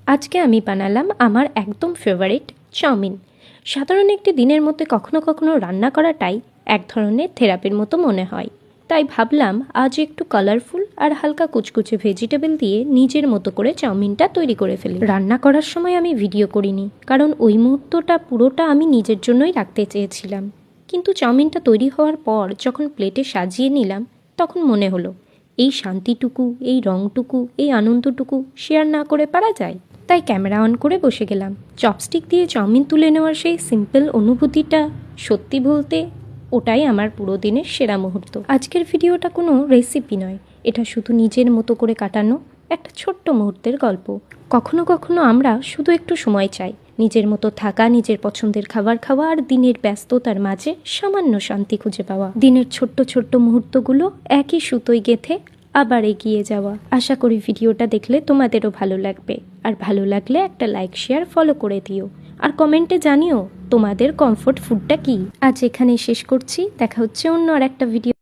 আজকে আমি বানালাম আমার একদম ফেভারিট চাউমিন। সাধারণ একটি দিনের মধ্যে কখনো কখনো রান্না করাটাই এক ধরনের থেরাপির মতো মনে হয়। তাই ভাবলাম আজ একটু কালারফুল আর হালকা কুচকুচে ভেজিটেবল দিয়ে নিজের মতো করে চাউমিনটা তৈরি করে ফেলি। রান্না করার সময় আমি ভিডিও করিনি, কারণ ওই মুহূর্তটা পুরোটা আমি নিজের জন্যই রাখতে চেয়েছিলাম। কিন্তু চাউমিনটা তৈরি হওয়ার পর যখন প্লেটে সাজিয়ে নিলাম, তখন মনে হলো এই শান্তিটুকু, এই রঙটুকু, এই আনন্দটুকু শেয়ার না করে পারা যায়। তাই ক্যামেরা অন করে বসে গেলাম। চপস্টিক দিয়ে চাউমিন তুলে নেওয়ার সেই সিম্পল অনুভূতিটা, সত্যি বলতে ওটাই আমার পুরো দিনের সেরা মুহূর্ত। আজকের ভিডিওটা কোনো রেসিপি নয়, এটা শুধু নিজের মতো করে কাটানো একটা ছোট্ট মুহূর্তের গল্প। কখনো কখনো আমরা শুধু একটু সময় চাই, নিজের মতো থাকা, নিজের পছন্দের খাবার খাওয়া আর দিনের ব্যস্ততার মাঝে সামান্য শান্তি খুঁজে পাওয়া। দিনের ছোট্ট ছোট্ট মুহূর্তগুলো একই সুতোয় গেঁথে আবার এগিয়ে যাওয়া। আশা করি ভিডিওটা দেখলে তোমাদেরও ভালো লাগবে, আর ভালো লাগলে একটা লাইক, শেয়ার, ফলো করে দিও, আর কমেন্টে জানিও তোমাদের কমফোর্ট ফুডটা কি। আজ এখানেই শেষ করছি, দেখা হচ্ছে অন্য আর একটা ভিডিও।